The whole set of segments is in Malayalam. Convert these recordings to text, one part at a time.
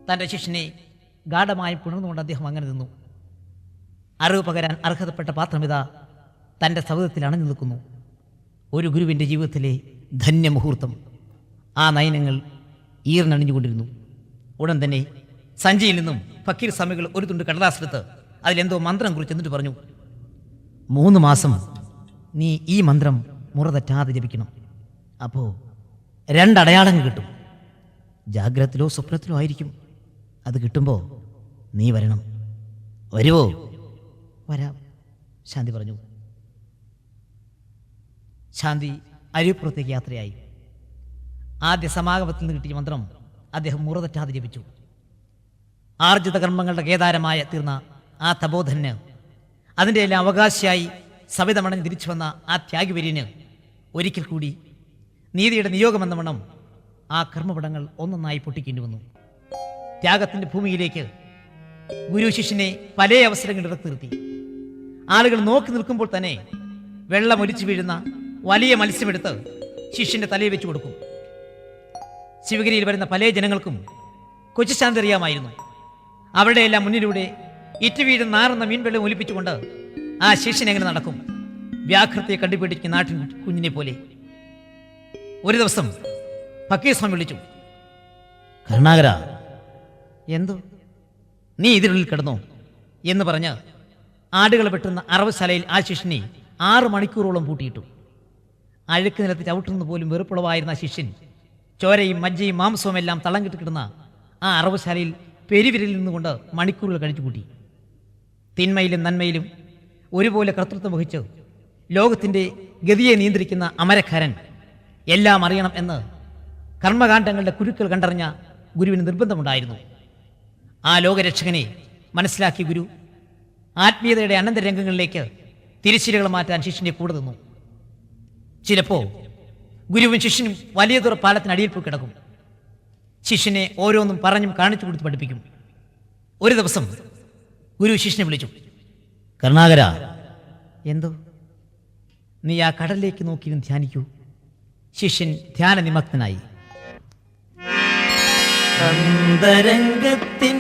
തൻ്റെ ശിഷ്യനെ ഗാഠമായി പുണർന്നുകൊണ്ട് അദ്ദേഹം അങ്ങനെ നിന്നു. അറിവ് പകരാൻ അർഹതപ്പെട്ട പാത്രമിത തൻ്റെ സൗധത്തിൽ അണഞ്ഞു നിൽക്കുന്നു. ഒരു ഗുരുവിൻ്റെ ജീവിതത്തിലെ ധന്യമുഹൂർത്തം. ആ നയനങ്ങൾ ഈർന്നണിഞ്ഞുകൊണ്ടിരുന്നു. ഉടൻ തന്നെ സഞ്ചിയിൽ നിന്നും ഫക്കീർ സ്വാമികൾ ഒരു തുണ്ട് കടലാസെടുത്ത് അതിലെന്തോ മന്ത്രം കുറിച്ച് എന്നിട്ട് പറഞ്ഞു, 3 മാസം നീ ഈ മന്ത്രം മുറ തെറ്റാതെ ജപിക്കണം. അപ്പോൾ 2 അടയാളങ്ങൾ കിട്ടും. ജാഗ്രതത്തിലോ സ്വപ്നത്തിലോ ആയിരിക്കും. അത് കിട്ടുമ്പോൾ നീ വരണം. വരുവോ? വരാം, ശാന്തി പറഞ്ഞു. ശാന്തി അരിപ്പുറത്തേക്ക് യാത്രയായി. ആദ്യ സമാഗമത്തിൽ നിന്ന് കിട്ടിയ മന്ത്രം അദ്ദേഹം മുറ തെറ്റാതെ ജപിച്ചു. ആർജിത കർമ്മങ്ങളുടെ കേദാരമായ തീർന്ന ആ തപോധന്, അതിൻ്റെ എല്ലാം അവകാശിയായി സവിതമണഞ്ഞ് തിരിച്ചു വന്ന ആ ത്യാഗിവര്യന് ഒരിക്കൽ കൂടി നീതിയുടെ നിയോഗമെന്ന വണ്ണം ആ കർമ്മപടങ്ങൾ ഒന്നൊന്നായി പൊട്ടിക്കേണ്ടി വന്നു. ത്യാഗത്തിൻ്റെ ഭൂമിയിലേക്ക് ഗുരു ശിഷ്യനെ പല അവസരങ്ങളിൽ ഇറക്കി നിർത്തി. ആളുകൾ നോക്കി നിൽക്കുമ്പോൾ തന്നെ വെള്ളമൊലിച്ചു വീഴുന്ന വലിയ മത്സ്യമെടുത്ത് ശിഷ്യന്റെ തലയിൽ വെച്ചു കൊടുക്കും. ശിവഗിരിയിൽ വരുന്ന പല ജനങ്ങൾക്കും കൊച്ചു ശാന്തി അറിയാമായിരുന്നു. അവരുടെ എല്ലാം മുന്നിലൂടെ ഇറ്റുവീഴും നാറുന്ന മീൻവെള്ളം ഒലിപ്പിച്ചുകൊണ്ട് ആ ശിഷ്യൻ എങ്ങനെ നടക്കും? വ്യാഘ്രത്തെ കണ്ടുപിടിക്കുന്ന നാട്ടിൻ കുഞ്ഞിനെ പോലെ. ഒരു ദിവസം ഫക്കീർ സ്വാമി വിളിച്ചു, കരുണാകര, എന്തോ നീ ഇതിനുള്ളിൽ കിടന്നോ എന്ന് പറഞ്ഞ് ആടുകളെ വെട്ടുന്ന അറവശാലയിൽ ആ ശിഷ്യനെ 6 മണിക്കൂറോളം പൂട്ടിയിട്ടു. അഴുക്ക് നിലത്ത് ചവിട്ടുന്നത് പോലും വെറുപ്പുളവായിരുന്ന ശിഷ്യൻ ചോരയും മജ്ജയും മാംസവും എല്ലാം തളം കെട്ടിക്കിടുന്ന ആ അറവശാലയിൽ പെരുവിരലിൽ നിന്നുകൊണ്ട് മണിക്കൂറുകൾ കഴിച്ചു കൂട്ടി. തിന്മയിലും നന്മയിലും ഒരുപോലെ കർത്തൃത്വം വഹിച്ച് ലോകത്തിൻ്റെ ഗതിയെ നിയന്ത്രിക്കുന്ന അമരക്കാരൻ എല്ലാം അറിയണം എന്ന് കർമ്മകാണ്ഡങ്ങളുടെ കുരുക്കൾ കണ്ടറിഞ്ഞ ഗുരുവിന് നിർബന്ധമുണ്ടായിരുന്നു. ആ ലോകരക്ഷകനെ മനസ്സിലാക്കിയ ഗുരു ആത്മീയതയുടെ അനന്തരംഗങ്ങളിലേക്ക് തിരിച്ചിലുകൾ മാറ്റാൻ ശിഷ്യനെ കൂടെ നിന്നു. ചിലപ്പോൾ ഗുരുവും ശിഷ്യനും വലിയ തുറ പാലത്തിനടിയിൽ പോയി കിടക്കും. ശിഷ്യനെ ഓരോന്നും പറഞ്ഞും കാണിച്ചു കൊടുത്ത് പഠിപ്പിക്കും. ഒരു ദിവസം ഗുരു ശിഷ്യനെ വിളിച്ചു, കരുണാകര, എന്തോ നീ ആ കടലിലേക്ക് നോക്കിയും ധ്യാനിക്കൂ. ശിഷ്യൻ ധ്യാന നിമഗ്നനായി. അന്തരംഗത്തിൻ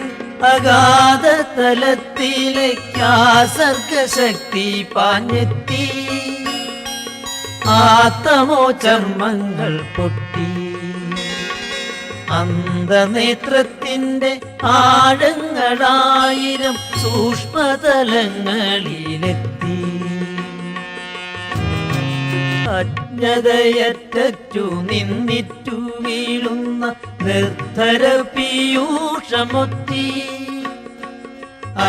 അഗാധ തലത്തിലേക്കാസർഗശക്തി പാഞ്ഞെത്തി, ആത്തമോ ചർമ്മങ്ങൾ പൊട്ടി, അന്ധനേത്രത്തിന്റെ ആഴങ്ങളായിരം സൂക്ഷ്മതലങ്ങളിലെത്തി, അജ്ഞതയറ്റു നിന്നിറ്റു വീഴുന്ന നിർദ്ധര പീയൂഷമൊത്തി,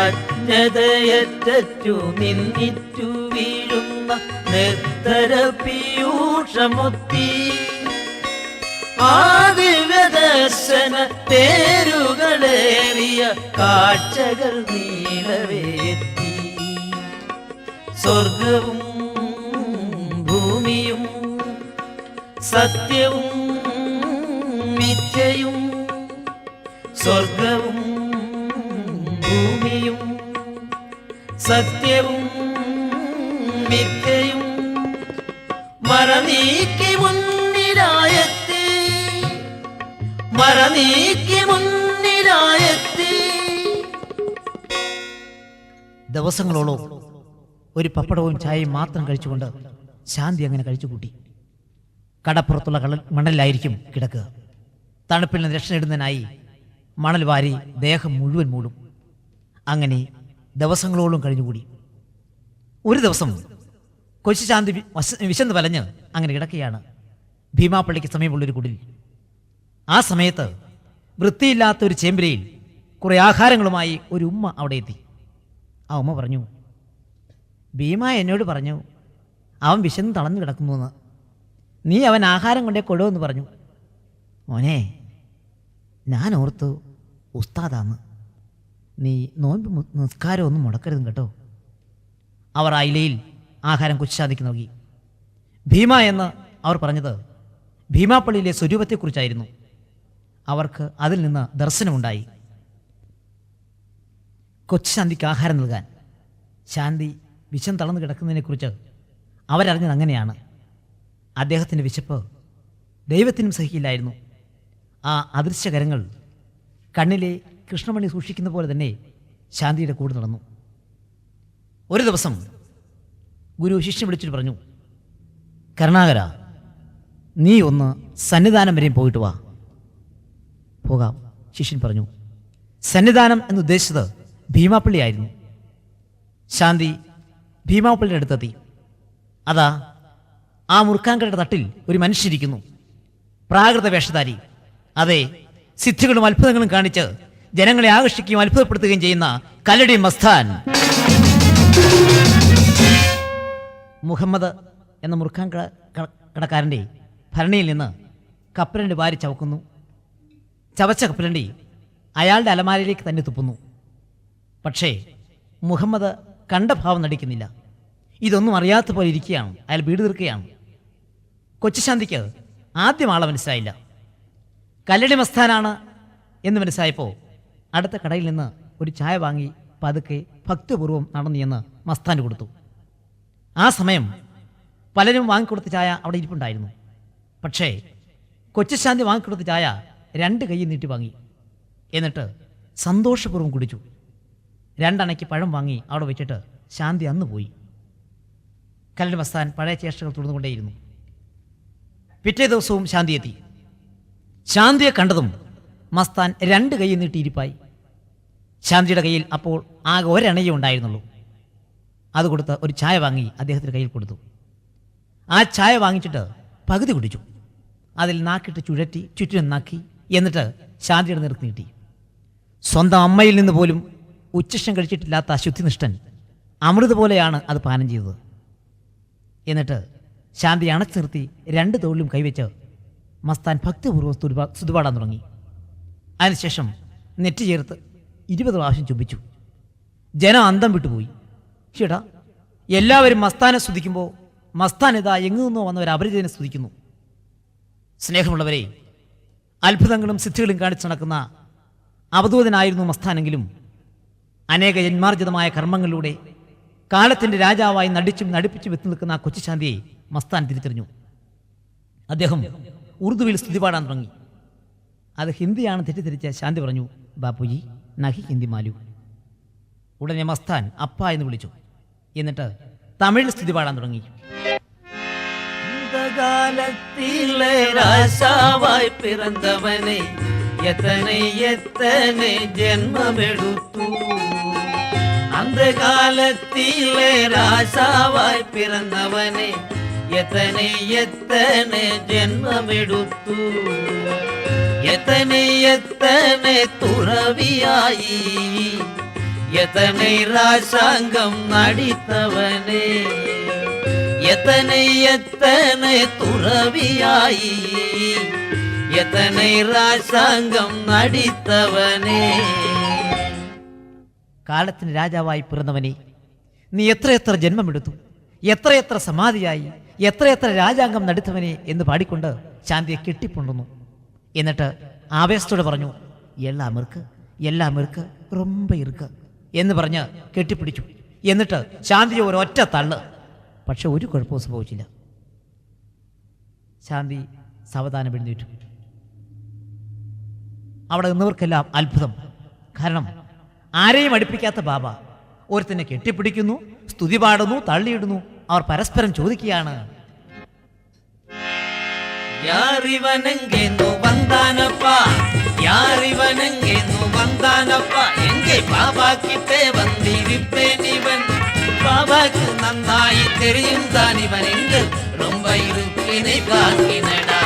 അജ്ഞതയറ്റു നിന്നിറ്റു വീഴുന്ന നിർദ്ധര പീയൂഷമൊത്തി, ആദിവ്യദർശന തേരുകളേറിയ കാഴ്ചകൾ നീളവേത്തി, സ്വർഗവും ഭൂമിയും സത്യവും മിഥ്യയും, സ്വർഗവും ഭൂമിയും സത്യവും മിഥ്യയും മറനീക്കി മുന്നിലായെത്തി, മറനീക്കി മുന്നിലായെത്തി. ദിവസങ്ങളോളം ഒരു പപ്പടവും ചായയും മാത്രം കഴിച്ചുകൊണ്ട് ശാന്തി അങ്ങനെ കഴിച്ചുകൂട്ടി. കടപ്പുറത്തുള്ള മണലിലായിരിക്കും കിടക്കുക. തണുപ്പിൽ നിന്ന് രക്ഷ നേടുന്നതിനായി മണൽ വാരി ദേഹം മുഴുവൻ മൂടും. അങ്ങനെ ദിവസങ്ങളോളം കഴിഞ്ഞുകൂടി. ഒരു ദിവസം കൊച്ചു ശാന്തി വിശന്ന് വലഞ്ഞ് അങ്ങനെ കിടക്കുകയാണ് ഭീമാപ്പള്ളിക്ക് സമീപമുള്ളൊരു കുടിൽ. ആ സമയത്ത് വൃത്തിയില്ലാത്ത ഒരു ചേമ്പരയിൽ കുറേ ആഹാരങ്ങളുമായി ഒരു ഉമ്മ അവിടെ എത്തി. ആ ഉമ്മ പറഞ്ഞു, ഭീമ എന്നോട് പറഞ്ഞു അവൻ വിശന്ന് തളർന്നു കിടക്കുന്നുവെന്ന്. നീ അവൻ ആഹാരം കൊണ്ടേ കൊള്ളുമെന്ന് പറഞ്ഞു. മോനെ, ഞാൻ ഓർത്തു ഉസ്താദാന്ന്. നീ നോമ്പ് നിസ്കാരം ഒന്നും മുടക്കരുതും കേട്ടോ. അവർ ആ ഇലയിൽ ആഹാരം കൊച്ചുശാന്തിക്ക് നൽകി. ഭീമ എന്ന് അവർ പറഞ്ഞത് ഭീമാപ്പള്ളിയിലെ സ്വരൂപത്തെക്കുറിച്ചായിരുന്നു. അവർക്ക് അതിൽ നിന്ന് ദർശനമുണ്ടായി. കൊച്ചുശാന്തിക്ക് ആഹാരം നൽകാൻ ശാന്തി വിശം തളർന്നു കിടക്കുന്നതിനെക്കുറിച്ച് അവരറിഞ്ഞത് അങ്ങനെയാണ്. അദ്ദേഹത്തിൻ്റെ വിശപ്പ് ദൈവത്തിനും സഹിക്കില്ലായിരുന്നു. ആ അദൃശ്യകരങ്ങൾ കണ്ണിലെ കൃഷ്ണമണി സൂക്ഷിക്കുന്ന പോലെ തന്നെ ശാന്തിയുടെ കൂടെ നടന്നു. ഒരു ദിവസം ഗുരു ശിഷ്യനെ വിളിച്ചിട്ട് പറഞ്ഞു, കരുണാകര, നീ ഒന്ന് സന്നിധാനം വരെയും പോയിട്ട് വാ. പോകാം, ശിഷ്യൻ പറഞ്ഞു. സന്നിധാനം എന്നുദ്ദേശിച്ചത് ഭീമാപ്പള്ളിയായിരുന്നു. ശാന്തി ഭീമാപ്പള്ളിയുടെ അടുത്തെത്തി. അതാ ആ മുറുക്കാൻകടയുടെ തട്ടിൽ ഒരു മനുഷ്യരിക്കുന്നു, പ്രാകൃത വേഷധാരി. അതെ, സിദ്ധികളും അത്ഭുതങ്ങളും കാണിച്ച് ജനങ്ങളെ ആകർഷിക്കുകയും അത്ഭുതപ്പെടുത്തുകയും ചെയ്യുന്ന കല്ലടി മസ്താൻ. മുഹമ്മദ് എന്ന മുറുക്കാൻ കടക്കാരൻ്റെ ഭരണിയിൽ നിന്ന് കപ്പലണ്ടി വാരി ചവക്കുന്നു. ചവച്ച കപ്പലണ്ടി അയാളുടെ അലമാരയിലേക്ക് തന്നെ തുപ്പുന്നു. പക്ഷേ മുഹമ്മദ് കണ്ട ഭാവം നടിക്കുന്നില്ല. ഇതൊന്നും അറിയാത്ത പോലെ ഇരിക്കുകയാണ്. അയാൾ വീട് തീർക്കുകയാണ്. കൊച്ചുശാന്തിക്ക് ആദ്യം ആളെ മനസ്സിലായില്ല. കല്ലടി മസ്താനാണ് എന്ന് മനസ്സിലായപ്പോൾ അടുത്ത കടയിൽ നിന്ന് ഒരു ചായ വാങ്ങി പതുക്കെ ഭക്തിപൂർവ്വം നടന്നു എന്ന് മസ്താൻ കൊടുത്തു. ആ സമയം പലരും വാങ്ങിക്കൊടുത്ത ചായ അവിടെ ഇരിപ്പുണ്ടായിരുന്നു. പക്ഷേ കൊച്ചുശാന്തി വാങ്ങിക്കൊടുത്ത ചായ 2 കൈ നീട്ടി വാങ്ങി. എന്നിട്ട് സന്തോഷപൂർവ്വം കുടിച്ചു. 2 അണയ്ക്ക് പഴം വാങ്ങി അവിടെ വെച്ചിട്ട് ശാന്തി അന്ന് പോയി. കല്ലടി മസ്താൻ പഴയ ചേഷ്ടകൾ തുടർന്നുകൊണ്ടേയിരുന്നു. പിറ്റേ ദിവസവും ശാന്തി എത്തി. ശാന്തിയെ കണ്ടതും മസ്താൻ 2 കൈ നീട്ടിയിരിപ്പായി. ശാന്തിയുടെ കയ്യിൽ അപ്പോൾ ആകെ ഒരണയേ ഉണ്ടായിരുന്നുള്ളൂ. അത് കൊടുത്ത് ഒരു ചായ വാങ്ങി അദ്ദേഹത്തിൻ്റെ കയ്യിൽ കൊടുത്തു. ആ ചായ വാങ്ങിച്ചിട്ട് പകുതി കുടിച്ചു. അതിൽ നാക്കിട്ട് ചുഴറ്റി ചുറ്റിനും നാക്കി. എന്നിട്ട് ശാന്തിയുടെ നേർക്ക് നീട്ടി. സ്വന്തം അമ്മയിൽ നിന്ന് പോലും ഉച്ഛിഷ്ടം കഴിച്ചിട്ടില്ലാത്ത ശുദ്ധിനിഷ്ഠൻ അമൃത് പോലെയാണ് അത് പാനം ചെയ്തത്. എന്നിട്ട് ശാന്തി അണച്ചു നിർത്തി 2 തോളിലും കൈവച്ച് മസ്താൻ ഭക്തിപൂർവ്വം സ്തുതിപാടാൻ തുടങ്ങി. അതിനുശേഷം നെറ്റി ചേർത്ത് 20 പ്രാവശ്യം ചുംബിച്ചു. ജനം അന്തം വിട്ടുപോയി. ചേട്ടാ, എല്ലാവരും മസ്താനെ സ്തുതിക്കുമ്പോൾ മസ്താൻ ഇതാ എങ്ങു നിന്നോ വന്നവർ അപരിചിതനെ സ്തുതിക്കുന്നു. സ്നേഹമുള്ളവരെ, അത്ഭുതങ്ങളും സിദ്ധികളും കാണിച്ചു നടക്കുന്ന അവധൂതനായിരുന്നു മസ്താനെങ്കിലും അനേക ജന്മാർജിതമായ കർമ്മങ്ങളിലൂടെ കാലത്തിൻ്റെ രാജാവായി നടിച്ചും നടിപ്പിച്ചും എത്തി നിൽക്കുന്ന ആ കൊച്ചുശാന്തിയെ മസ്താൻ തിരിച്ചറിഞ്ഞു. അദ്ദേഹം ഉറുദുവിൽ സ്തുതി പാടാൻ തുടങ്ങി. അത് ഹിന്ദിയാണ് തെറ്റിദ്ധരിച്ച ശാന്തി പറഞ്ഞു, ബാപ്പുജി നഹി ഹിന്ദി മാലു. ഉടനെ മസ്താൻ അപ്പ എന്ന് വിളിച്ചു. എന്നിട്ട് തമിഴിൽ സ്തുതി പാടാൻ തുടങ്ങി. കാലത്തിലെ രാജാവായി പിറന്നവനെ എത്തനെ എത്തനെ ജന്മമെടുത്തു. அந்த காலத்திலே ராஜாவாய் பிறந்தவனே எத்தனை எத்தனை ஜென்மமெடுத்து. எத்தனை எத்தனை துறவியாயி எத்தனை ராஜாங்கம் நடித்தவனே. எத்தனை எத்தனை துறவியாயி எத்தனை ராஜாங்கம் நடித்தவனே. കാലത്തിന് രാജാവായി പിറന്നവനെ, നീ എത്രയെത്ര ജന്മമെടുത്തു, എത്രയെത്ര സമാധിയായി, എത്രയെത്ര രാജാംഗം നടുത്തവനെ എന്ന് പാടിക്കൊണ്ട് ശാന്തിയെ കെട്ടിപ്പൊണ്ടുന്നു. എന്നിട്ട് ആവേശത്തോടെ പറഞ്ഞു, എല്ലാ മിർക്ക് റൊമ്പ ഇറുക്ക് എന്ന് പറഞ്ഞ് കെട്ടിപ്പിടിച്ചു. എന്നിട്ട് ശാന്തിയെ ഒരൊറ്റ തള്ള്. പക്ഷെ ഒരു കുഴപ്പവും സംഭവിച്ചില്ല. ശാന്തി സാവധാനം എഴുന്നേറ്റു. അവിടെ നിന്നവർക്കെല്ലാം അത്ഭുതം. കാരണം ആരെയും അടുപ്പിക്കാത്ത ബാബ ഒരുത്തന്നെ കെട്ടിപ്പിടിക്കുന്നു, സ്തുതി പാടുന്നു, തള്ളിയിടുന്നു. അവർ പരസ്പരം ചോദിക്കുകയാണ്, யாரிவனெங்கேன்னு வந்தானப்பா, யாரிவனெங்கேன்னு வந்தானப்பா, எங்கே பாபா கிட்டே வந்திருப்பேன் இவன். பாபாக்கு நன்னாய் தெரியும் தான் இவன் எங்கள் ரொம்ப இருப்பினை பார்க்கினடா.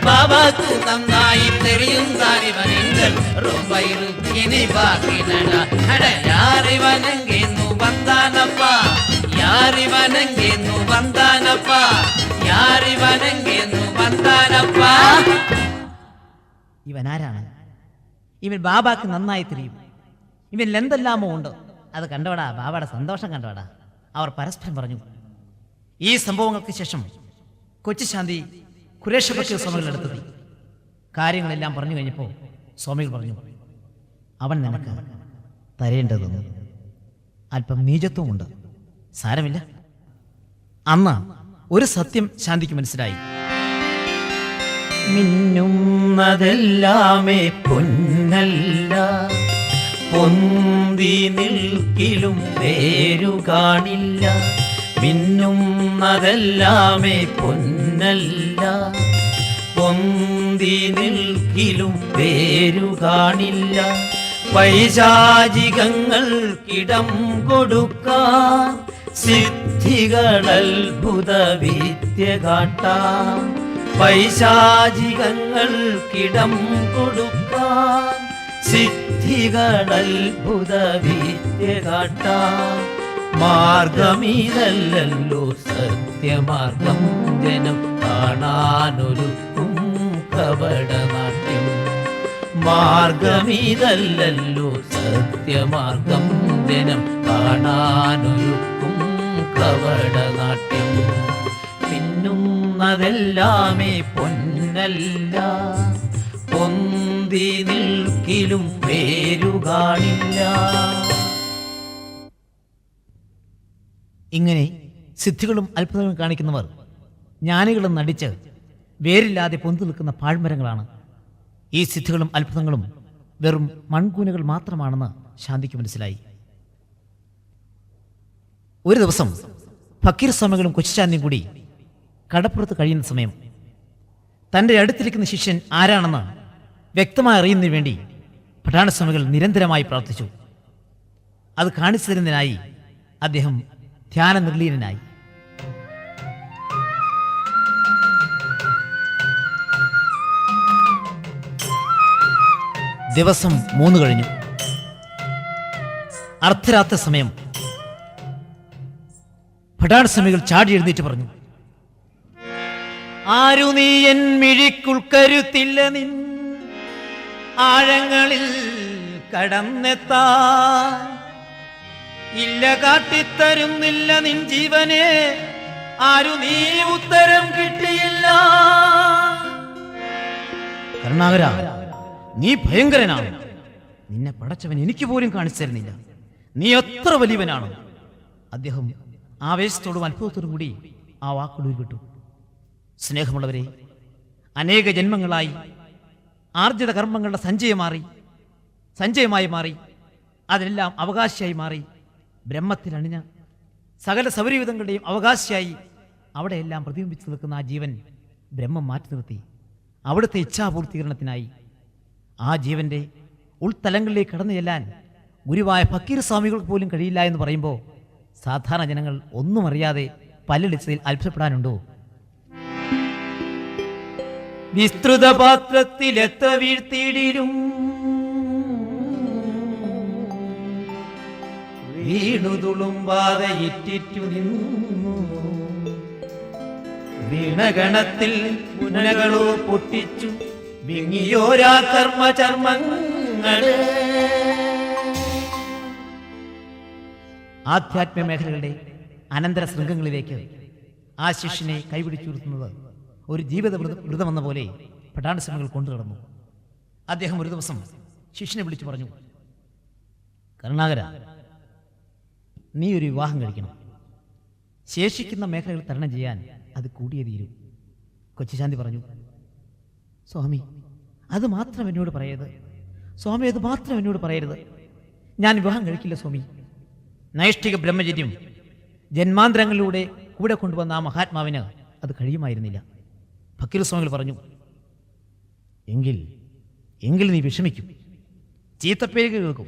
பாபாக்கு நன்னாய் தெரியும் தான் இவன் எங்கள் ரொம்ப இருப்பினை பார்க்கினடா. அட யாரிவனெங்கேன்னு வந்தானப்பா, யாரிவனெங்கேன்னு வந்தானப்பா, யாரிவனெங்கேன்னு വന്താനപ്പാ. ഇവൻ ആരാണ്? ഇവൻ ബാബാക്ക് നന്നായി തിരിയും. ഇവനിൽ എന്തെല്ലാമോ ഉണ്ട്. അത് കണ്ടോടാ, ബാബയുടെ സന്തോഷം കണ്ടോടാ. അവർ പരസ്പരം പറഞ്ഞു. ഈ സംഭവങ്ങൾക്ക് ശേഷം കൊച്ചുശാന്തി ഖുരേഷ് ബക്കീർ സ്വാമികളുടെ അടുത്തെത്തി. കാര്യങ്ങളെല്ലാം പറഞ്ഞു കഴിഞ്ഞപ്പോൾ സ്വാമികൾ പറഞ്ഞു, അവൻ നിനക്ക് തരേണ്ടതെന്ന് അല്പം നീചത്വമുണ്ട്. സാരമില്ല. അന്ന് ഒരു സത്യം ശാന്തിക്ക് മനസ്സിലായി. മിന്നുന്നതെല്ലാമേ പൊന്നല്ല, പൊന്തി നിൽക്കിലും വേരു കാണില്ല. മിന്നുന്നതെല്ലാമേ പൊന്നല്ല, പൊന്തി നിൽക്കിലും വേരു കാണില്ല. പൈശാചികങ്ങൾക്കിടം കൊടുക്കാൻ സിദ്ധികൾ അത്ഭുത വിദ്യ കാട്ടാം. പൈശാചികങ്ങൾക്കിടം കൊടുക്കാൻ സിദ്ധികൾ അത്ഭുത വിദ്യ കാട്ടാം. മാർഗമിതല്ലല്ലോ സത്യമാർഗം, ജനം കാണാനൊരുക്കും കപടനാട്യം. മാർഗമിതല്ലല്ലോ സത്യമാർഗം, ജനം കാണാനൊരുക്കും കപടനാട്യം. മിന്നുന്നതെല്ലാമേ പൊന്നല്ല, പൊന്തി നിൽക്കിലും പേരു കാണില്ല. ഇങ്ങനെ സിദ്ധികളും അത്ഭുതങ്ങളും കാണിക്കുന്നവർ ജ്ഞാനികളും നടിച്ച് വേരില്ലാതെ പൊന്തു നിൽക്കുന്ന പാഴ്മരങ്ങളാണ്. ഈ സിദ്ധികളും അത്ഭുതങ്ങളും വെറും മൺകൂനകൾ മാത്രമാണെന്ന് ശാന്തിക്ക് മനസ്സിലായി. ഒരു ദിവസം ഫക്കീർ സ്വാമികളും കൊച്ചുശാന്തിയും കൂടി കടപ്പുറത്ത് കഴിയുന്ന സമയം തൻ്റെ അടുത്തിരിക്കുന്ന ശിഷ്യൻ ആരാണെന്ന് വ്യക്തമായി അറിയുന്നതിന് വേണ്ടി പഠാണസ്വാമികൾ നിരന്തരമായി പ്രാർത്ഥിച്ചു. അത് കാണിച്ചു തരുന്നതിനായി അദ്ദേഹം ധ്യാന നിർലീനനായി. ദിവസം 3 കഴിഞ്ഞു. അർദ്ധരാത്രി സമയം. പഠാണസ്വാമികൾ ചാടി എഴുന്നേറ്റ് പറഞ്ഞു, ആരു നീ എൻ മിഴിക്കുൾക്കരുത്തില്ല നിൻ ആഴങ്ങളിൽ കടന്നെത്താൻ. ഇല്ല കാട്ടിത്തരുന്നില്ല നിൻ ജീവനെ, ആരു നീ ഉത്തരം കിട്ടിയില്ല. കരുണാകര, നീ ഭയങ്കരനാണ്. നിന്നെ പടച്ചവൻ എനിക്ക് പോലും കാണിച്ചു തരുന്നില്ല. നീ എത്ര വലിയവനാണ്. അദ്ദേഹം ആവേശത്തോടും അത്ഭുതത്തോടും കൂടി ആ വാക്കുകൾ ഉരുവിട്ടു. സ്നേഹമുള്ളവരെ, അനേക ജന്മങ്ങളായി ആർജിത കർമ്മങ്ങളുടെ സഞ്ചയമായി മാറി അതിനെല്ലാം അവകാശിയായി മാറി ബ്രഹ്മത്തിലണിഞ്ഞ സകല സൗരയുധങ്ങളുടെയും അവകാശിയായി അവിടെയെല്ലാം പ്രതിബിംബിച്ചു നിൽക്കുന്ന ആ ജീവൻ ബ്രഹ്മം മാറ്റി നിർത്തി അവിടുത്തെ ഇച്ഛാപൂർത്തീകരണത്തിനായി ആ ജീവന്റെ ഉൾത്തലങ്ങളിലേക്ക് കടന്നു ചെല്ലാൻ ഗുരുവായ ഫക്കീർ സ്വാമികൾക്ക് പോലും കഴിയില്ല എന്ന് പറയുമ്പോൾ സാധാരണ ജനങ്ങൾ ഒന്നും അറിയാതെ പല്ലിടിച്ചതിൽ അത്ഭുതപ്പെടാനുണ്ടോ? വിസ്തൃത പാത്രത്തിലെത്ര വീഴ്ത്തിയിടിലും വീണുതുളുമ്പാതെ ഇറ്റിറ്റു നിന്നു. വീണഗണത്തിൽ മുനകളോ പൊട്ടിച്ചു വിങ്ങിയോരാ കർമ്മചർമ്മങ്ങള്. ആധ്യാത്മിക മേഖലകളുടെ അനന്തര ശൃംഗങ്ങളിലേക്ക് ആ ശിഷ്യനെ കൈപിടിച്ചുയർത്തുന്നത് ഒരു ജീവിത വ്രതമെന്ന പോലെ പഠാണസ്വാമികൾ കൊണ്ടു നടന്നു. അദ്ദേഹം ഒരു ദിവസം ശിഷ്യനെ വിളിച്ചു പറഞ്ഞു, കരുണാകര, നീ ഒരു വിവാഹം കഴിക്കണം. ശേഷിക്കുന്ന മേഖലകൾ തരണം ചെയ്യാൻ അത് കൂടിയേ തീരൂ. കൊച്ചുശാന്തി പറഞ്ഞു, സ്വാമി, അത് മാത്രം എന്നോട് പറയരുത്. സ്വാമി, അത് മാത്രം എന്നോട് പറയരുത്. ഞാൻ വിവാഹം കഴിക്കില്ല സ്വാമി. നൈഷ്ഠിക ബ്രഹ്മചര്യം ജന്മാന്തരങ്ങളിലൂടെ കൂടെ കൊണ്ടുവന്ന ആ മഹാത്മാവിന് അത് കഴിയുമായിരുന്നില്ല. ഫക്കീർ സ്വാമികൾ പറഞ്ഞു, എങ്കിൽ നീ വിഷമിക്കും, ചീത്തപ്പേരുകൾ കേൾക്കും,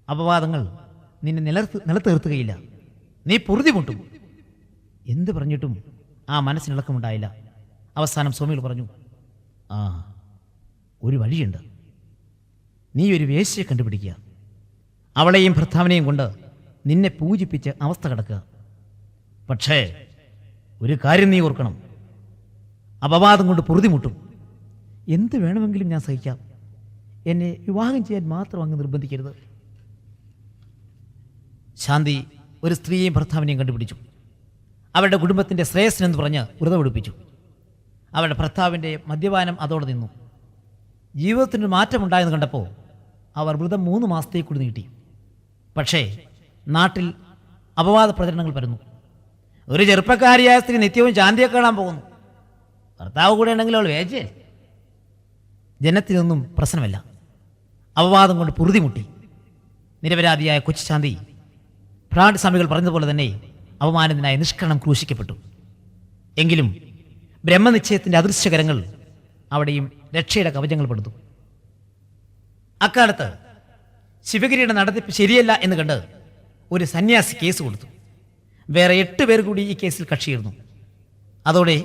അപവാദങ്ങൾ നിന്നെ നിലത്തേർത്തുകയില്ല, നീ പൊറുതി മുട്ടും. എന്ത് പറഞ്ഞിട്ടും ആ മനസ്സിനിളക്കമുണ്ടായില്ല. അവസാനം സ്വാമികൾ പറഞ്ഞു, ഒരു വഴിയുണ്ട്. നീ ഒരു വേശ്യയെ കണ്ടുപിടിക്കുക, അവളെയും ഭർത്താവിനെയും കൊണ്ട് നിന്നെ പൂജിപ്പിച്ച് അവസ്ഥ കിടക്കുക. പക്ഷേ ഒരു കാര്യം നീ ഓർക്കണം, അപവാദം കൊണ്ട് പൊറുതിമുട്ടും. എന്ത് വേണമെങ്കിലും ഞാൻ സഹിക്കാം, എന്നെ വിവാഹം ചെയ്യാൻ മാത്രം അങ്ങ് നിർബന്ധിക്കരുത്. ശാന്തി ഒരു സ്ത്രീയെയും ഭർത്താവിനെയും കണ്ടുപിടിച്ചു. അവരുടെ കുടുംബത്തിൻ്റെ ശ്രേയസ്സിനെന്ന് പറഞ്ഞ് വ്രതമെടുപ്പിച്ചു. അവരുടെ ഭർത്താവിൻ്റെ മദ്യപാനം അതോടെ നിന്നു. ജീവിതത്തിനൊരു മാറ്റമുണ്ടായെന്ന് കണ്ടപ്പോൾ അവർ വ്രതം 3 മാസത്തേക്ക് കൂടി നീട്ടി. പക്ഷേ നാട്ടിൽ അപവാദ പ്രചരണങ്ങൾ പരന്നു. ഒരു ചെറുപ്പക്കാരിയായ സ്ത്രീ നിത്യവും ശാന്തിയെ കാണാൻ പോകുന്നു. ഭർത്താവ് കൂടെ ഉണ്ടെങ്കിൽ അവൾ വേച്ചേ. ജനത്തിനൊന്നും പ്രശ്നമല്ല. അപവാദം കൊണ്ട് പൊറുതിമുട്ടി നിരപരാധിയായ കൊച്ചുശാന്തി ഭ്രാണ്ട് സ്വാമികൾ പറഞ്ഞതുപോലെ തന്നെ അപമാനത്തിനായ നിഷ്കരണം ക്രൂശിക്കപ്പെട്ടു. എങ്കിലും ബ്രഹ്മനിശ്ചയത്തിൻ്റെ അദൃശ്യകരങ്ങൾ അവിടെയും രക്ഷയുടെ കവചങ്ങൾ പെടുത്തു. അക്കാലത്ത് ശിവഗിരിയുടെ നടത്തിപ്പ് ശരിയല്ല എന്ന് കണ്ട് ഒരു സന്യാസി കേസ് കൊടുത്തു. വേറെ 8 പേർ കൂടി ഈ കേസിൽ കക്ഷിയിരുന്നു. അതോടെ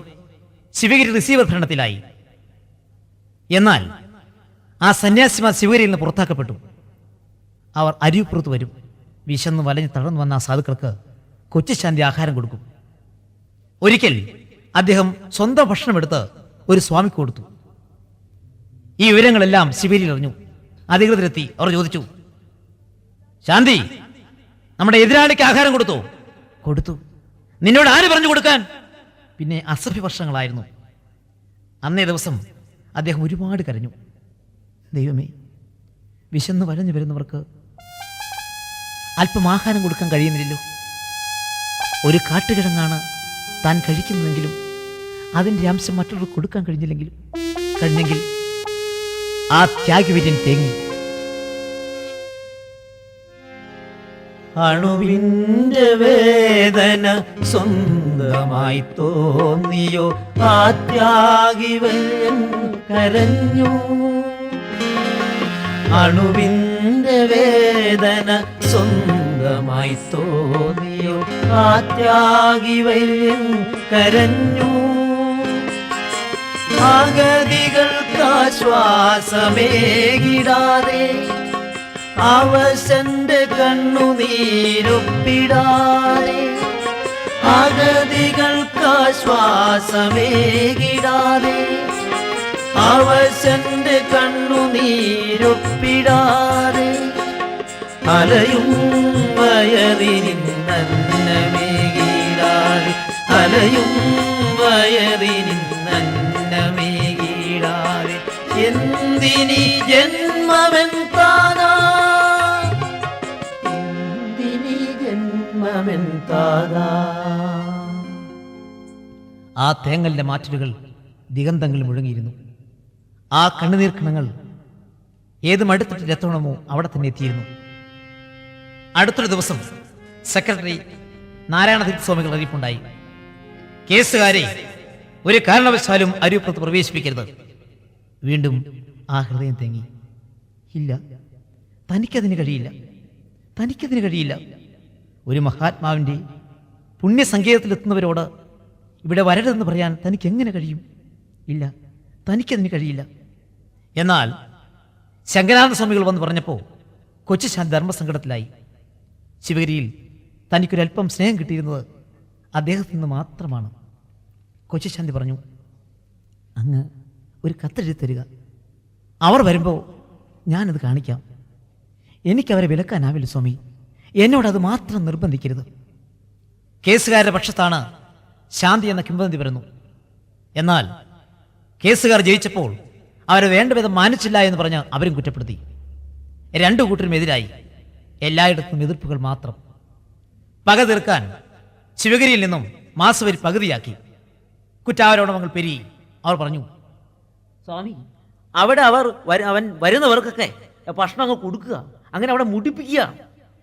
ശിവഗിരി റിസീവർ ഭരണത്തിലായി. എന്നാൽ ആ സന്യാസിമാർ ശിവഗിരിയിൽ നിന്ന് പുറത്താക്കപ്പെട്ടു. അവർ അരിപ്പുറത്ത് വരും. വിശന്ന് വലഞ്ഞ് തളർന്നു വന്ന ആ സാധുക്കൾക്ക് കൊച്ചുശാന്തി ആഹാരം കൊടുക്കും. ഒരിക്കൽ അദ്ദേഹം സ്വന്തം ഭക്ഷണമെടുത്ത് ഒരു സ്വാമിക്ക് കൊടുത്തു. ഈ വിവരങ്ങളെല്ലാം ശിവഗിരിയിൽ അറിഞ്ഞു. അധികൃതരെത്തി. അവർ ചോദിച്ചു, ശാന്തി, നമ്മുടെ എതിരാളിക്ക് ആഹാരം കൊടുത്തോ? കൊടുത്തു. നിന്നോട് ആര് പറഞ്ഞു കൊടുക്കാൻ? പിന്നെ അസഭ്യവർഷങ്ങളായിരുന്നു. അന്നേ ദിവസം അദ്ദേഹം ഒരുപാട് കരഞ്ഞു. ദൈവമേ, വിശന്ന് വലഞ്ഞു വരുന്നവർക്ക് അല്പം ആഹാരം കൊടുക്കാൻ കഴിയുന്നില്ലല്ലോ. ഒരു കാട്ടുകിഴങ്ങാണ് താൻ കഴിക്കുന്നതെങ്കിലും അതിൻ്റെ അംശം മറ്റുള്ളവർക്ക് കൊടുക്കാൻ കഴിഞ്ഞെങ്കിൽ ആ ത്യാഗവീര്യൻ തേങ്ങി. അണുവിന്റെ വേദന സ്വന്തമായി തോന്നിയോ ആ ത്യാഗിവൻ കരഞ്ഞു. അണുവിന്റെ വേദന സ്വന്തമായി തോന്നിയോ ആ ത്യാഗിവൻ കരഞ്ഞു. ആഗതികൾക്കാശ്വാസമേകിടാതെ അവശന്റെ കണ്ണുനീരൊപ്പിടാതെ ആഗതികൾക്കാശ്വാസമേകിടാതെ അവശന്റെ കണ്ണുനീരൊപ്പിടാതെ അലയും വയറിനിന്നന്നമേകിടാതെ അലയും വയറിനിന്നന്നമേകിടാതെ എന്തിനി ജന്മമെൻ താനാ ആ തേങ്ങലിന്റെ മാറ്റലുകൾ ദിഗന്ധങ്ങളിൽ മുഴങ്ങിയിരുന്നു. ആ കണ്ണുനീർക്കണങ്ങൾ ഏത് മടുത്തിട്ട് എത്തണമോ അവിടെ തന്നെ എത്തിയിരുന്നു. അടുത്തൊരു ദിവസം സെക്രട്ടറി നാരായണതീർത്ഥ സ്വാമികൾ അറിയിപ്പുണ്ടായി. കേസുകാരെ ഒരു കാരണവശാലും അരിപ്പുറത്ത് പ്രവേശിപ്പിക്കരുത്. വീണ്ടും ആ ഹൃദയം തേങ്ങി. ഇല്ല, തനിക്കതിന് കഴിയില്ല. ഒരു മഹാത്മാവിൻ്റെ പുണ്യസങ്കേതത്തിലെത്തുന്നവരോട് ഇവിടെ വരരുതെന്ന് പറയാൻ തനിക്ക് എങ്ങനെ കഴിയും? ഇല്ല, തനിക്കതിന് കഴിയില്ല. എന്നാൽ ശങ്കരാനന്ദ സ്വാമികൾ വന്ന് പറഞ്ഞപ്പോൾ കൊച്ചുശാന്തി ധർമ്മസങ്കടത്തിലായി. ശിവഗിരിയിൽ തനിക്കൊരല്പം സ്നേഹം കിട്ടിയിരുന്നത് അദ്ദേഹത്തിൽ നിന്ന് മാത്രമാണ്. കൊച്ചുശാന്തി പറഞ്ഞു, അങ്ങ് ഒരു കത്തെഴുതി തരിക. അവർ വരുമ്പോൾ ഞാനത് കാണിക്കാം. എനിക്കവരെ വിലക്കാനാവില്ല സ്വാമി. എന്നോടത് മാത്രം നിർബന്ധിക്കരുത്. കേസുകാരുടെ പക്ഷത്താണ് ശാന്തി എന്ന കിംവദന്തി വരുന്നു. എന്നാൽ കേസുകാർ ജയിച്ചപ്പോൾ അവരെ വേണ്ടവിധം മാനിച്ചില്ല എന്ന് പറഞ്ഞ് അവരും കുറ്റപ്പെടുത്തി. 2 കൂട്ടരും എതിരായി. എല്ലായിടത്തും എതിർപ്പുകൾ മാത്രം. പക തീർക്കാൻ ശിവഗിരിയിൽ നിന്നും മാസവരി പകുതിയാക്കി. കുറ്റാരോപണങ്ങൾ പെരുകി. അവർ പറഞ്ഞു, സ്വാമി, അവിടെ അവൻ വരുന്നവർക്കൊക്കെ ഭക്ഷണങ്ങൾ കൊടുക്കുക, അങ്ങനെ അവിടെ മുടിപ്പിക്കുക.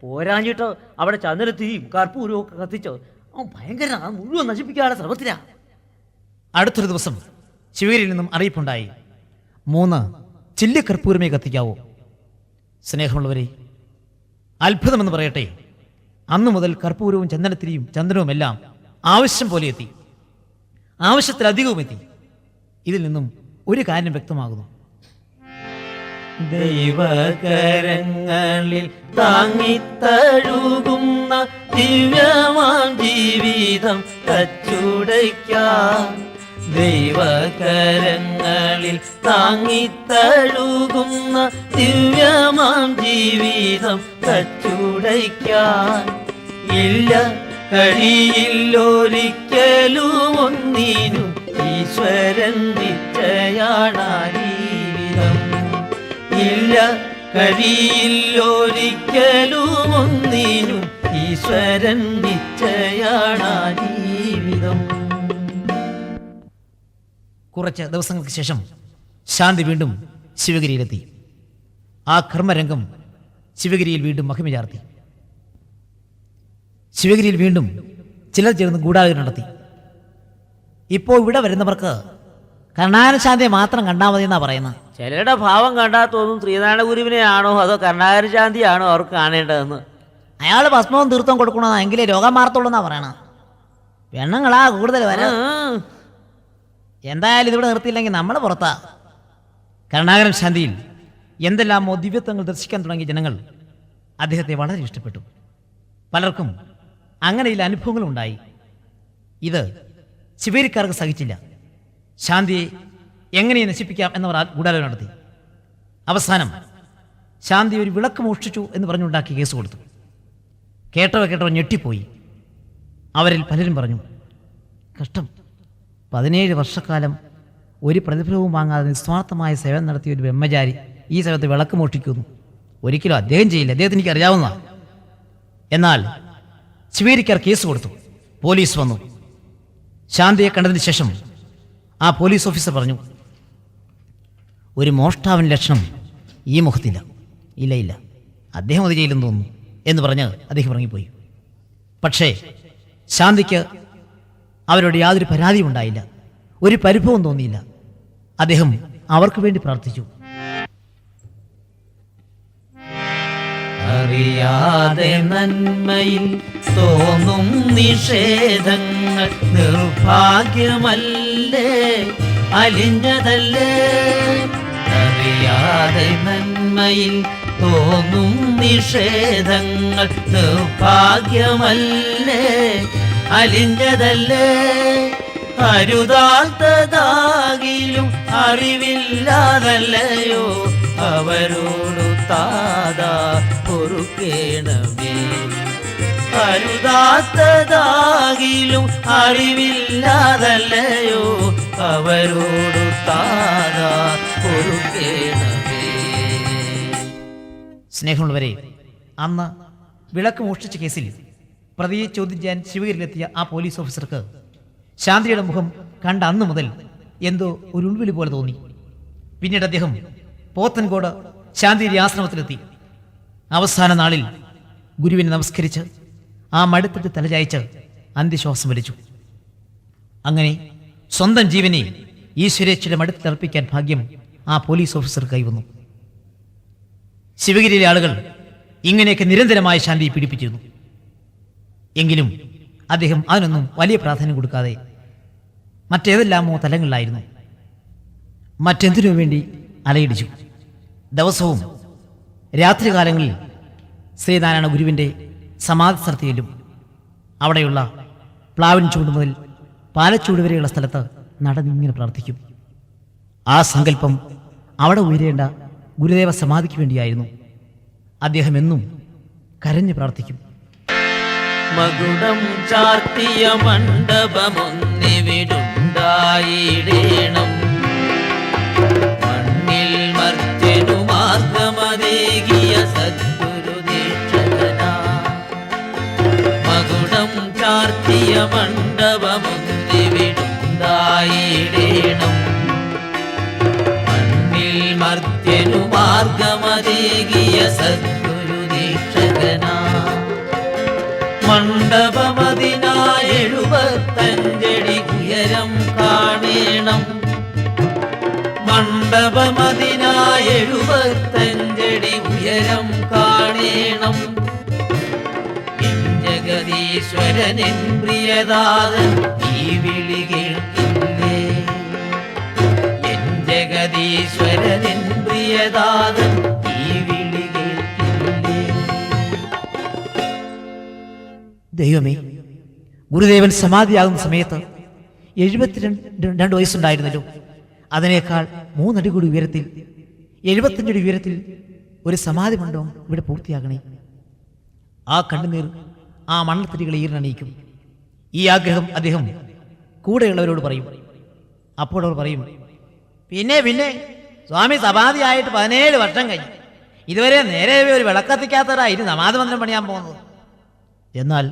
പോരാഞ്ഞിട്ട് അവിടെ ചന്ദനത്തിരിയും കർപ്പൂരവും ഒക്കെ കത്തിച്ച് അവൻ ഭയങ്കര മുഴുവൻ നശിപ്പിക്കാനുള്ള ശ്രമത്തിലാ. അടുത്തൊരു ദിവസം ശിവഗിരിയിൽ നിന്നും അറിയിപ്പുണ്ടായി, 3 ചില്ല് കർപ്പൂരമേ കത്തിക്കാവൂ. സ്നേഹമുള്ളവരെ, അത്ഭുതമെന്ന് പറയട്ടെ, അന്നു മുതൽ കർപ്പൂരവും ചന്ദനത്തിരിയും ചന്ദനവും എല്ലാം ആവശ്യം പോലെ എത്തി. ആവശ്യത്തിലധികവും എത്തി. ഇതിൽ നിന്നും ഒരു കാര്യം വ്യക്തമാകുന്നു. ദൈവകരങ്ങളിൽ താങ്ങിത്തഴുകുന്ന ദിവ്യമാം ജീവിതം കച്ചുടയ്ക്കാൻ. ദൈവകരങ്ങളിൽ താങ്ങിത്തഴുകുന്ന ദിവ്യമാം ജീവിതം കച്ചുടയ്ക്കാൻ. ഇല്ല, കഴിയില്ലൊരിക്കലും ഒന്നിനും ഈശ്വരൻ നിശ്ചയാണാരീവിധം. ഇല്ല, കഴിയില്ലൊരിക്കലും ഒന്നിനും ഈശ്വരൻ നിശ്ചയാണാരീവിധം. കുറച്ച് ദിവസങ്ങൾക്ക് ശേഷം ശാന്തി വീണ്ടും ശിവഗിരിയിലെത്തി. ആ കർമ്മരംഗം ശിവഗിരിയിൽ വീണ്ടും മഹിമ ചാർത്തി. ശിവഗിരിയിൽ വീണ്ടും ചിലർ ചേർന്ന് ഗൂഢാലോചന നടത്തി. ഇപ്പോൾ ഇവിടെ വരുന്നവർക്ക് കരുണാകരൻ ശാന്തിയെ മാത്രം കണ്ടാൽ മതി എന്നാ പറയുന്നത്. ചിലരുടെ ഭാവം കണ്ടാൽ തോന്നും ശ്രീനാരായണ ഗുരുവിനെയാണോ അതോ കരുണാകരൻ ശാന്തിയാണോ അവർക്ക് കാണേണ്ടതെന്ന്. അയാൾ ഭസ്മവും തീർത്ഥവും കൊടുക്കണമെന്നാ, എങ്കിലേ രോഗം മാറത്തുള്ളൂ എന്നാ പറയണ. പെണ്ണുങ്ങളാ കൂടുതൽ വരാം. എന്തായാലും ഇതിവിടെ നിർത്തിയില്ലെങ്കിൽ നമ്മൾ പുറത്താ. കരുണാകരൻ ശാന്തിയിൽ എന്തെല്ലാമോ ദിവ്യത്വങ്ങൾ ദർശിക്കാൻ തുടങ്ങിയ ജനങ്ങൾ അദ്ദേഹത്തെ വളരെ ഇഷ്ടപ്പെട്ടു. പലർക്കും അങ്ങനെ ചില അനുഭവങ്ങളും ഉണ്ടായി. ഇത് ശിവേരിക്കാർക്ക് സഹിച്ചില്ല. ശാന്തിയെ എങ്ങനെ നശിപ്പിക്കാം എന്നവർ ഗൂഢാലോചന നടത്തി. അവസാനം ശാന്തി ഒരു വിളക്ക് മോഷ്ടിച്ചു എന്ന് പറഞ്ഞുണ്ടാക്കി കേസ് കൊടുത്തു. കേട്ടവ ഞെട്ടിപ്പോയി. അവരിൽ പലരും പറഞ്ഞു, കഷ്ടം, 17 വർഷക്കാലം ഒരു പ്രതിഫലവും വാങ്ങാതെ നിസ്വാർത്ഥമായ സേവനം നടത്തിയ ഒരു ബ്രഹ്മചാരി ഈ സ്ഥലത്ത് വിളക്ക് മോഷ്ടിക്കുന്നു. ഒരിക്കലും അദ്ദേഹം ചെയ്യില്ല, അദ്ദേഹത്തിന് എനിക്ക് അറിയാവുന്നതാണ്. എന്നാൽ ശിവേരിക്കാർ കേസ് കൊടുത്തു. പോലീസ് വന്നു. ശാന്തിയെ കണ്ടതിന് ശേഷം ആ പോലീസ് ഓഫീസർ പറഞ്ഞു, ഒരു മോഷ്ടാവിൻ്റെ ലക്ഷണം ഈ മുഖത്തില്ല. ഇല്ല, അദ്ദേഹം അത് ചെയ്യില്ലെന്ന് തോന്നുന്നു എന്ന് പറഞ്ഞ് അദ്ദേഹം ഇറങ്ങിപ്പോയി. പക്ഷേ ശാന്തിക്ക് അവരോട് യാതൊരു പരാതിയും ഉണ്ടായില്ല, ഒരു പരിഭവം തോന്നിയില്ല. അദ്ദേഹം അവർക്ക് വേണ്ടി പ്രാർത്ഥിച്ചു. അറിയാതെ നന്മയിൽ തോന്നും നിഷേധങ്ങൾ നിർഭാഗ്യമല്ലേ, അലിഞ്ഞതല്ലേ. അറിയാതെ നന്മയിൽ തോന്നും നിഷേധങ്ങൾ നിർഭാഗ്യമല്ലേ, അലിഞ്ഞതല്ലേ. അരുതാത്തതാകിലും അറിവില്ലാതല്ലയോ അവരോടു താതാ പൊറുക്കേണമേ. അരുതാത്തതാകിലും അറിവില്ലാതല്ലയോ അവരോടു താതാ പൊറുക്കേണമേ. സ്നേഹമുള്ളവരെ, അന്ന് വിളക്ക് മോഷ്ടിച്ച കേസിൽ പ്രതിയെ ചോദ്യം ചെയ്യാൻ ശിവഗിരിയിലെത്തിയ ആ പോലീസ് ഓഫീസർക്ക് ശാന്തിയുടെ മുഖം കണ്ട അന്ന് മുതൽ എന്തോ ഒരു ഉൾവിളി പോലെ തോന്നി. പിന്നീട് അദ്ദേഹം പോത്തൻകോട് ശാന്തിയുടെ ആശ്രമത്തിലെത്തി. അവസാന നാളിൽ ഗുരുവിനെ നമസ്കരിച്ച് ആ മടുത്തിട്ട് തലചായ്ച്ച് അന്ത്യശ്വാസം വലിച്ചു. അങ്ങനെ സ്വന്തം ജീവനെ ഈശ്വരേച്ഛയുടെ മടുത്തിലർപ്പിക്കാൻ ഭാഗ്യം ആ പോലീസ് ഓഫീസർ കൈവന്നു. ശിവഗിരിയിലെ ആളുകൾ ഇങ്ങനെയൊക്കെ നിരന്തരമായ ശാന്തിയെ പീഡിപ്പിച്ചിരുന്നു. എങ്കിലും അദ്ദേഹം അതിനൊന്നും വലിയ പ്രാധാന്യം കൊടുക്കാതെ മറ്റേതെല്ലാമോ തലങ്ങളിലായിരുന്നു. മറ്റെന്തിനു വേണ്ടി അലയിടിച്ചു. ദിവസവും രാത്രികാലങ്ങളിൽ ശ്രീനാരായണ ഗുരുവിൻ്റെ സമാധി സ്ഥലത്തിലും അവിടെയുള്ള പ്ലാവിൻ ചൂട് മുതൽ പാലച്ചൂട് വരെയുള്ള സ്ഥലത്ത് നടന്നിങ്ങനെ പ്രാർത്ഥിക്കും. ആ സങ്കല്പം അവിടെ ഉയരേണ്ട ഗുരുദേവ സമാധിക്ക് വേണ്ടിയായിരുന്നു. അദ്ദേഹം എന്നും കരഞ്ഞു പ്രാർത്ഥിക്കും. മകുടം ചാർത്തിയ മണ്ഡപമൊന്നിവിടുണ്ടായിടേണം, മണ്ണിൽ മർത്യനു മാർഗമതേകിയ സദ്ഗുരുദീക്ഷകനാ. മകുടം ചാർത്തിയ മണ്ഡപമൊന്നിവിടുണ്ടായിടേണം, മണ്ണിൽ മർത്യനു മാർഗമതേകിയ സദ്ഗുരുദീക്ഷകനാ. മണ്ഡപമതിനായി 75 അടി ഉയരം കാണേണം, മണ്ഡപമതിനായി 75 അടി ഉയരം കാണേണം. ജഗദീശ്വരനിൻ പ്രിയദാതൻ ഈ വിളി കേൾക്കില്ലേ, എൻ ജഗദീശ്വരനിൻ പ്രിയദാതൻ ഈ വിളി കേൾക്കില്ലേ. ദൈവമേ, ഗുരുദേവൻ സമാധിയാകുന്ന സമയത്ത് 72 വയസ്സുണ്ടായിരുന്നല്ലോ. അതിനേക്കാൾ 3 അടി കൂടി ഉയരത്തിൽ 75 അടി ഉയരത്തിൽ ഒരു സമാധി മണ്ഡപം ഇവിടെ പൂർത്തിയാകണേ. ആ കണ്ണുനീർ ആ മണ്ണത്തിരികളെ ഈറിനണിയിക്കും. ഈ ആഗ്രഹം അദ്ദേഹം കൂടെയുള്ളവരോട് പറയും. അപ്പോൾ അവർ പറയും, പിന്നെ സ്വാമി സമാധിയായിട്ട് 17 വർഷം കഴിഞ്ഞു, ഇതുവരെ നേരെ ഒരു വിളക്കത്തിക്കാത്തവരാ ഇനി സമാധി മന്ദിരം പണിയാൻ പോകുന്നത്. എന്നാൽ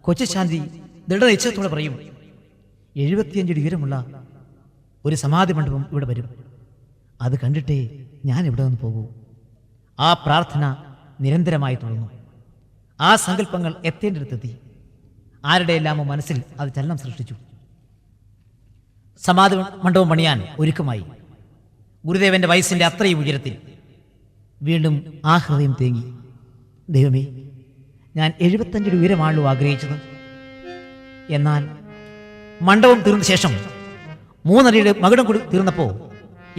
കൊച്ചു ശാന്തി ദൃഢനിശ്ചയത്തോടെ പറയും, 75 അടി ഉയരമുള്ള ഒരു സമാധി മണ്ഡപം ഇവിടെ വരും. അത് കണ്ടിട്ടേ ഞാൻ ഇവിടെ നിന്ന് പോകൂ. ആ പ്രാർത്ഥന നിരന്തരമായി തുടർന്നു. ആ സങ്കല്പങ്ങൾ എത്തേണ്ടിടത്തെത്തി. ആരുടെയെല്ലാമോ മനസ്സിൽ അത് ചലനം സൃഷ്ടിച്ചു. സമാധി മണ്ഡപം പണിയാൻ ഒരുക്കമായി. ഗുരുദേവന്റെ വയസ്സിന്റെ അത്രയും ഉയരത്തിൽ. വീണ്ടും ആ ഹൃദയം തേങ്ങി. ദൈവമേ, ഞാൻ 75 അടി ഉയരമാണല്ലോ ആഗ്രഹിച്ചത്. എന്നാൽ മണ്ഡപം തീർന്ന ശേഷം 3 അടിയുടെ മകുടം കൂടി തീർന്നപ്പോൾ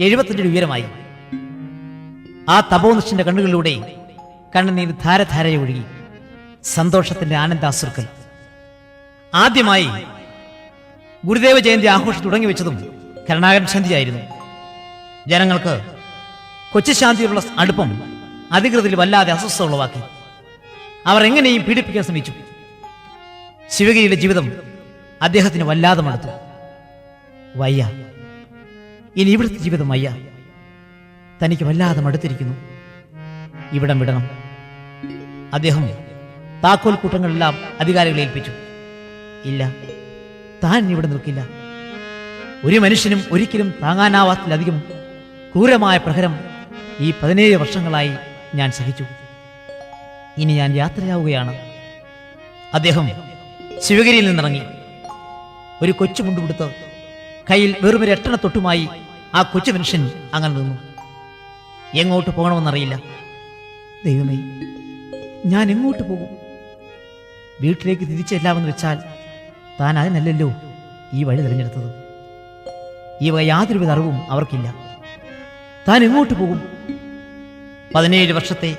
75 അടി ഉയരമായി. ആ തപോനിഷ്ഠന്റെ കണ്ണുകളിലൂടെ കണ്ണുനീർ ധാരധാരയെ ഒഴുകി. സന്തോഷത്തിന്റെ ആനന്ദാശ്രുക്കൾ. ആദ്യമായി ഗുരുദേവ ജയന്തി ആഘോഷം തുടങ്ങി വെച്ചതും കരുണാകരൻ ശാന്തിയായിരുന്നു. ജനങ്ങൾക്ക് കൊച്ചി ശാന്തിയുള്ള അടുപ്പം അധികൃതരിൽ വല്ലാതെ അസ്വസ്ഥത ഉളവാക്കി. അവർ എങ്ങനെയും പീഡിപ്പിക്കാൻ ശ്രമിച്ചു. ശിവഗിരിയുടെ ജീവിതം അദ്ദേഹത്തിന് വല്ലാതെ മടുത്തു. വയ്യ, ഇനി ഇവിടുത്തെ ജീവിതം വയ്യ. തനിക്ക് വല്ലാതെ മടുത്തിരിക്കുന്നു. ഇവിടം വിടണം. അദ്ദേഹം താക്കോൽ കൂട്ടങ്ങളെല്ലാം അധികാരികളെ ഏൽപ്പിച്ചു. ഇല്ല, താൻ ഇവിടെ നിൽക്കില്ല. ഒരു മനുഷ്യനും ഒരിക്കലും താങ്ങാനാവാത്തിലധികം ക്രൂരമായ പ്രഹരം ഈ 17 വർഷങ്ങളായി ഞാൻ സഹിച്ചു. ഇനി ഞാൻ യാത്രയാവുകയാണ്. അദ്ദേഹം ശിവഗിരിയിൽ നിന്നിറങ്ങി. ഒരു കൊച്ചു മുണ്ടുകൊടുത്ത് കയ്യിൽ വെറും 8 എണ്ണ തൊട്ടുമായി ആ കൊച്ചു മനുഷ്യൻ അങ്ങനെ നിന്നു. എങ്ങോട്ട് പോകണമെന്നറിയില്ല. ദൈവമേ, ഞാൻ എങ്ങോട്ട് പോകും? വീട്ടിലേക്ക് തിരിച്ചെല്ലാമെന്ന് വെച്ചാൽ താൻ അതിനല്ലല്ലോ ഈ വഴി തിരഞ്ഞെടുത്തത്. ഈ വക യാതൊരുവിധ അറിവും അവർക്കില്ല. താൻ എങ്ങോട്ട് പോകും? 17 വർഷത്തെ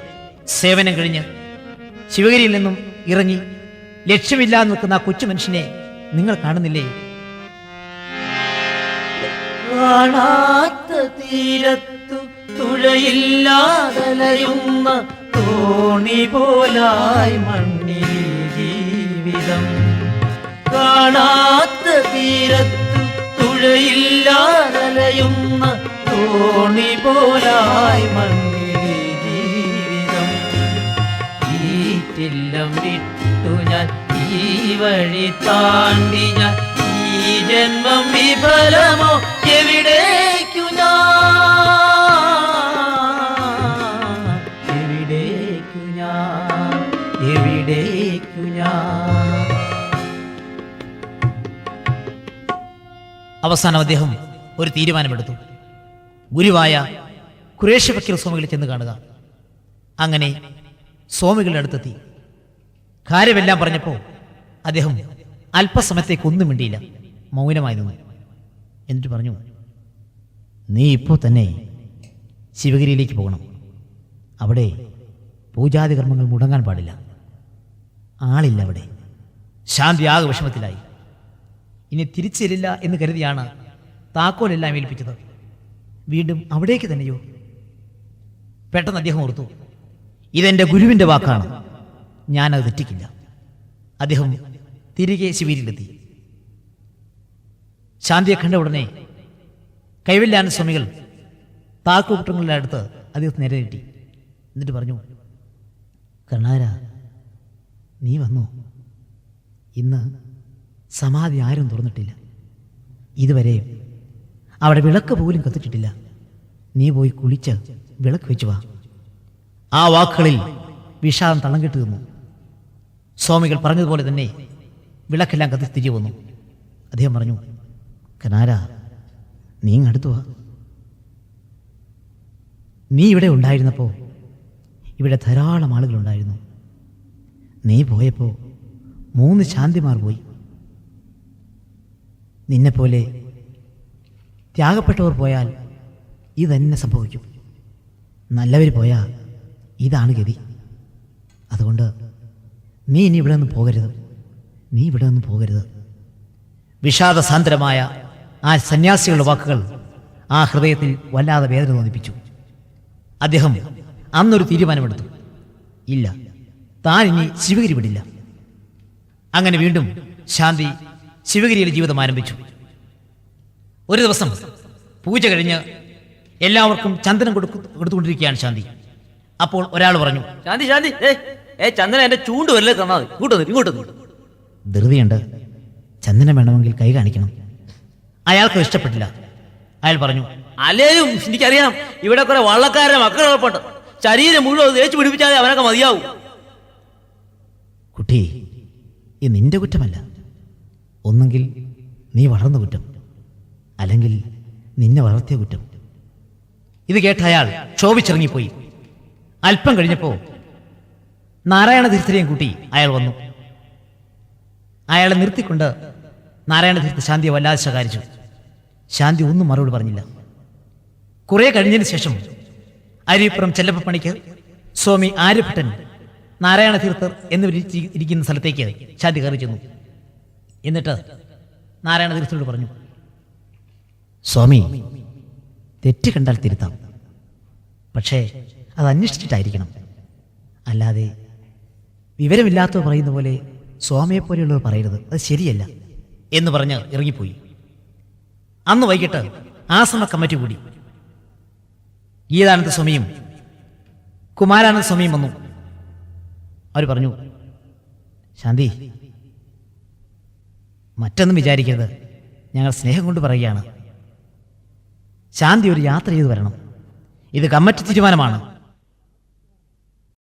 സേവനം കഴിഞ്ഞ് ശിവഗിരിയിൽ നിന്നും ഇറങ്ങി ലക്ഷ്യമില്ലാതെ നിൽക്കുന്ന ആ കൊച്ചു മനുഷ്യനെ നിങ്ങൾ കാണുന്നില്ലേ? കാണാത്ത തീരത്തു തുഴയില്ലാതലയുന്ന തോണി പോലായി മണ്ണിൽ ജീവിതം. കാണാത്ത തീരത്തു തുഴയില്ലാതലയുന്ന തോണി പോലായി മണ്ണിൽ ജീവിതം. ഈറ്റില്ലം വിട്ടു ഞാൻ ഈ വഴി താണ്ടി ഞാൻ ഈ ജന്മം വിഫലമോ എവിടേക്കു ഞാൻ, എവിടേക്കു ഞാൻ, എവിടേക്കു ഞാൻ. അവസാനം അദ്ദേഹം ഒരു തീരുമാനമെടുത്തു. ഗുരുവായ ഖുറേഷി ഫക്കീർ സ്വാമികളെ ചെന്ന് കാണുക. അങ്ങനെ സ്വാമികളുടെ അടുത്തെത്തി. കാര്യമെല്ലാം പറഞ്ഞപ്പോൾ അദ്ദേഹം അല്പസമയത്തേക്ക് ഒന്നും മിണ്ടിയില്ല. മൗനമായി നിന്നു. എന്നിട്ട് പറഞ്ഞു, നീ ഇപ്പോൾ തന്നെ ശിവഗിരിയിലേക്ക് പോകണം. അവിടെ പൂജാതി കർമ്മങ്ങൾ മുടങ്ങാൻ പാടില്ല. ആളില്ല അവിടെ. ശാന്തി ആകെ വിഷമത്തിലായി. ഇനി തിരിച്ചില്ല എന്ന് കരുതിയാണ് താക്കോലെല്ലാം ഏൽപ്പിച്ചത്. വീണ്ടും അവിടേക്ക് തന്നെയോ? പെട്ടെന്ന് അദ്ദേഹം ഓർത്തു, ഇതെന്റെ ഗുരുവിന്റെ വാക്കാണ്, ഞാനത് തെറ്റിക്കില്ല. അദ്ദേഹം തിരികെ ശിവഗിരിയിലെത്തി. ശാന്തിയെ കണ്ട ഉടനെ കൈവല്യാനന്ദ സ്വാമികൾ താക്കോൽക്കുട്ടങ്ങളുടെ അടുത്ത് അദ്ദേഹത്തിന് നേരെ കിട്ടി. എന്നിട്ട് പറഞ്ഞു, കരുണാകര, നീ വന്നോ? ഇന്ന് സമാധി ആരും തുറന്നിട്ടില്ല. ഇതുവരെ അവിടെ വിളക്ക് പോലും കത്തിച്ചിട്ടില്ല. നീ പോയി കുളിച്ച് വിളക്ക് വെച്ചു വാ. ആ വാക്കുകളിൽ വിഷാദം തളം കെട്ടി നിന്നു. സ്വാമികൾ പറഞ്ഞതുപോലെ തന്നെ വിളക്കെല്ലാം കത്തി തിരികെ വന്നു. അദ്ദേഹം പറഞ്ഞു, കനാര, നീ അടുത്തു വാ. നീ ഇവിടെ ഉണ്ടായിരുന്നപ്പോൾ ഇവിടെ ധാരാളം ആളുകളുണ്ടായിരുന്നു. നീ പോയപ്പോൾ 3 ശാന്തിമാർ പോയി. നിന്നെപ്പോലെ ത്യാഗപ്പെട്ടവർ പോയാൽ ഇതന്നെ സംഭവിക്കും. നല്ലവർ പോയാൽ ഇതാണ് ഗതി. അതുകൊണ്ട് നീ ഇനി ഇവിടെ നിന്ന് പോകരുത്. നീ ഇവിടെ നിന്ന് പോകരുത്. വിഷാദസാന്ദ്രമായ ആ സന്യാസികളുടെ വാക്കുകൾ ആ ഹൃദയത്തിൽ വല്ലാതെ വേദന തോന്നിപ്പിച്ചു. അദ്ദേഹം അന്നൊരു തീരുമാനമെടുത്തു. ഇല്ല, താൻ ഇനി ശിവഗിരി വിടില്ല. അങ്ങനെ വീണ്ടും ശാന്തി ശിവഗിരിയിലെ ജീവിതം ആരംഭിച്ചു. ഒരു ദിവസം പൂജ കഴിഞ്ഞ് എല്ലാവർക്കും ചന്ദനം കൊടുത്തുകൊണ്ടിരിക്കുകയാണ് ശാന്തി. അപ്പോൾ ഒരാൾ പറഞ്ഞു, ശാന്തി ശാന്തി, ചന്ദന എന്റെ ചൂണ്ട് വരലേ തന്നാൽ ഇങ്ങോട്ട് ധൃതിയുണ്ട്. ചന്ദനം വേണമെങ്കിൽ കൈ കാണിക്കണം. അയാൾക്ക് ഇഷ്ടപ്പെട്ടില്ല. അയാൾ പറഞ്ഞു. അല്ലേലും എനിക്കറിയാം ഇവിടെ കുറെ വള്ളക്കാരുടെ മക്കൾ ഉറപ്പുണ്ട്. ശരീരം മുഴുവൻ തേച്ച് പിടിപ്പിച്ചാലേ അവനൊക്കെ മതിയാവും. കുട്ടി, ഇത് നിന്റെ കുറ്റമല്ല. ഒന്നെങ്കിൽ നീ വളർന്ന കുറ്റം, അല്ലെങ്കിൽ നിന്നെ വളർത്തിയ കുറ്റം. ഇത് കേട്ട അയാൾ ക്ഷോഭിച്ചിറങ്ങിപ്പോയി. അല്പം കഴിഞ്ഞപ്പോൾ നാരായണ തീർത്ഥരെയും കൂട്ടി അയാൾ വന്നു. അയാളെ നിർത്തിക്കൊണ്ട് നാരായണ തീർത്ഥ ശാന്തിയെ വല്ലാതെ ശകാരിച്ചു. ശാന്തി ഒന്നും മറുപടി പറഞ്ഞില്ല. കുറെ കഴിഞ്ഞതിന് ശേഷം അരിപ്പുറം ചെല്ലപ്പ പണിക്ക്, സ്വാമി ആര്യഭട്ടൻ, നാരായണ തീർത്ഥർ എന്നിവർ ഇരിക്കുന്ന സ്ഥലത്തേക്ക് ശാന്തി കയറി ചെന്നു. എന്നിട്ട് നാരായണ തീർത്ഥരോട് പറഞ്ഞു, സ്വാമി, തെറ്റ് കണ്ടാൽ തിരുത്താം, പക്ഷേ അത് അന്വേഷിച്ചിട്ടായിരിക്കണം. അല്ലാതെ വിവരമില്ലാത്തവർ പറയുന്ന പോലെ സ്വാമിയെപ്പോലെയുള്ളവർ പറയരുത്, അത് ശരിയല്ല എന്ന് പറഞ്ഞ് ഇറങ്ങിപ്പോയി. അന്ന് വൈകിട്ട് ആശ്രമ കമ്മിറ്റി കൂടി. ഗീതാനന്ദ സ്വാമിയും കുമാരാനന്ദ സ്വാമിയും വന്നു. അവർ പറഞ്ഞു, ശാന്തി, മറ്റൊന്നും വിചാരിക്കരുത്, ഞങ്ങൾ സ്നേഹം കൊണ്ട് പറയുകയാണ്. ശാന്തി ഒരു യാത്ര ചെയ്ത് വരണം. ഇത് കമ്മിറ്റി തീരുമാനമാണ്.